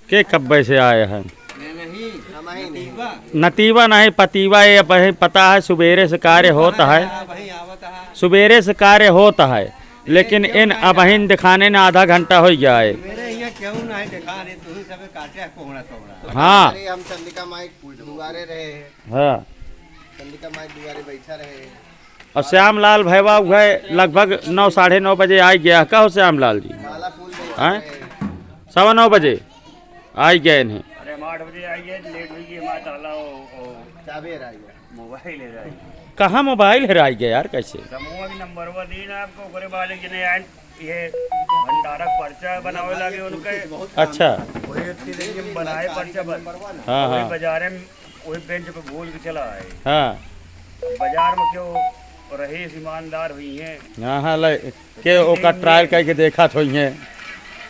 के कब्बे से आए हैं? नतीवा नहीं पतीवा, ये वही पता है सुबेरे से कार्य होता है, सुबेरे से कार्य होता है, लेकिन इन अबहिन दिखाने ने आधा घंटा हो गया है। हाँ हम चंदिका माई दुआरे रहे हैं। हाँ चंदिका माई दुआरे बैठा रहे। और श्यामलाल भैया गए लगभग 9 साढ़े 9 बजे आ गया। कहो श्यामलाल जी माला फूल हैं 9:15 बजे आ गए इन्हें। अरे 8 बजे आइए, लेट हुई है, हमारा ताला चाबी रहा मोबाइल है रहा। कहाँ मोबाइल हेराई गया यार कैसे? समूह भी नंबर वन दिन आपको करे वाले जने आए ये भंडारक पर्चा बनावे लगे उनके। अच्छा वही उतनी देर में बनाए पर्चा बन। हाँ वही हाँ बाजार में वही बेंच पे भूल के चला है। हाँ बाजार में क्यों रहीस ईमानदार हुई हैं, हाँ हाँ के ओका ट्रायल करके देखा तो ही है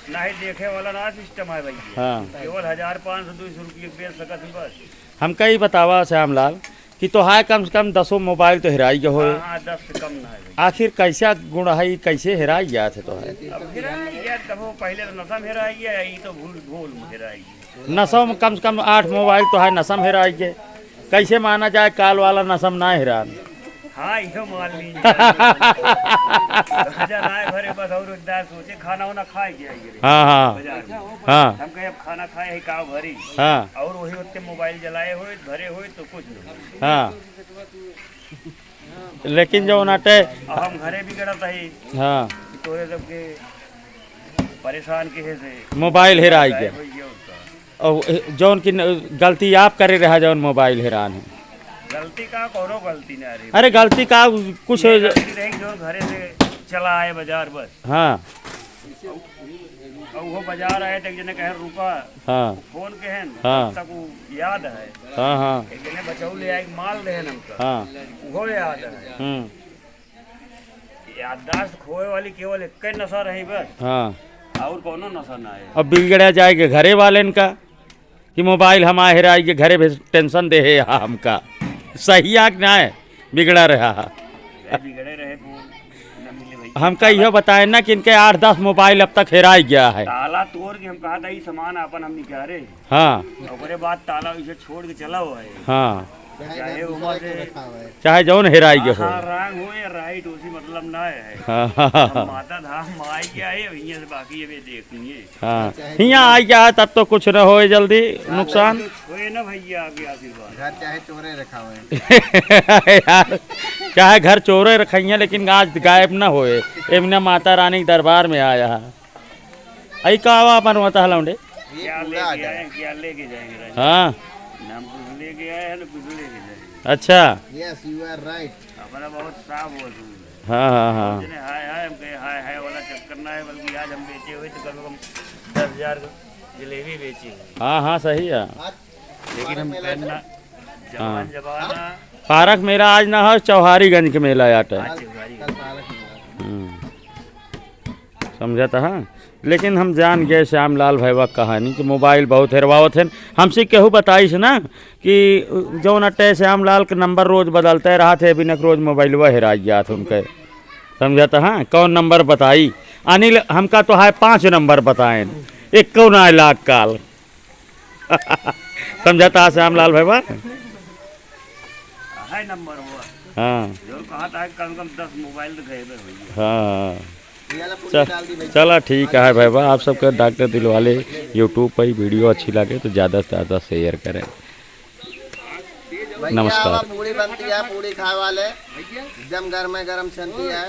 ना ही देखे वाला ना सिस्टम है भैया। हाँ केवल 1500-200 रुपये बेच सकत है बस। हमका ही बतावा श्यामलाल कि तो है कम से कम 10 मोबाइल तो हेराई गए हो। हाँ 10 से कम ना है भैया। आखिर कैसा गुण है, कैसे हेराई गया थे तो है? अब हेराई गया तब वो पहले तो नशा में हेराई गया, ये तो भूल में हेराई गया। नशों में कम से कम 8 मोबाइल तो है नशम हेराई गए। कैसे माना जाए काल वाला नशम ना हेरा? हाँ यो मान लीजिए। भरे बस और उद्दार सोचे खाना वाना खाए गया ये हाँ हाँ बाजार में। हाँ हम कहे अब खाना खाए है का भरी हाँ और वही उतने मोबाइल जलाए हुए भरे हुए तो कुछ नहीं। हाँ लेकिन जो नाटे अब हम घरे भी गड़त है हाँ तोरे सबके परेशान के से मोबाइल हेराई गया। भैया उसका और जौन की गलती आप करे रहा जौन मोबाइल हेरान है। गलती का कोनो गलती ना रही। अरे गलती का कुछ गलती रही जो घरे से चला आए बाजार बस। हाँ और वो बाजार आए तक जने कहे रुका हाँ फोन के हैं हाँ। तक वो याद है। हाँ हाँ एक जने बचाऊ ले आए माल रहे हमका हाँ वो याद है। याददाश्त खोए वाली केवल एक ही नशा रही बस हाँ और कोनो नशा ना है। अब बिगड़ा जाएगा घरे वाले का कि मोबाइल हमारे हेराई के घरे भी टेंशन दे है हमका। सही आग ना है बिगड़ा रहा बिगड़े रहे न मिले भैया। हमका यह बताए ना कि इनके 8-10 मोबाइल अब तक हेराई गया है। ताला तोड़ के हम कहा था ये सामान अपन हम निकाले हाँ और बाद ताला इसे छोड़ के चला हुआ है। हाँ चाहे उमर से चाहे जौन हेराई के हो। हाँ रंग हो या राइट उसी मतलब ना है। हाँ हम माता धाम आई क्या है भैया से बाकी ये देखिए। हाँ यहाँ आई गया तब तो कुछ न हो जल्दी नुकसान हुए ना भैया आगे आशीर्वाद। घर चाहे चोरे रखा हुआ है। यार चाहे घर चोरे रखिए लेकिन आज गायब न होए। एमने माता रानी के दरबार में आया है। आई का अपन होता है लौंडे क्या लेके आए क्या लेके जाएंगे हाँ नाम कुछ लेके आए हैं ना कुछ लेके जाएंगे। अच्छा यस यू आर राइट। अपना बहुत साफ हो हाँ हाँ हाँ जिन्हें हाय हाय हम कहे हाय हाय वाला चक्कर ना है बल्कि आज हम बेचे हुए तो कम से कम 10,000 जलेबी बेची। हाँ हाँ सही है। लेकिन हम पहनना जवान जवाना पारक मेला आज ना हो चौहारीगंज के मेला आटे आज चिंगारी समझा था। हाँ लेकिन हम जान गए श्यामलाल भैया कहानी कि मोबाइल बहुत हेरवावत है। हमसे केहू बताइस ना कि जौन अटे श्यामलाल के नंबर रोज बदलते रहा थे अभी नक रोज मोबाइल वह हेरा गया था उनके। समझा था। हाँ कौन नंबर बताई अनिल हमका तो है 5 नंबर बताए एक कौन आए लाख काल। समझा था श्यामलाल भैया। है नंबर हुआ हाँ जो कहा था कम से कम 10 मोबाइल तो गए भैया। हाँ चला ठीक है भैया। आप सबका डॉक्टर दिलवाले यूट्यूब पर ही वीडियो अच्छी लगे तो ज़्यादा से ज़्यादा शेयर करें। नमस्कार। पूरी बनती है पूरी खाए वाले एकदम गर्म चलती है।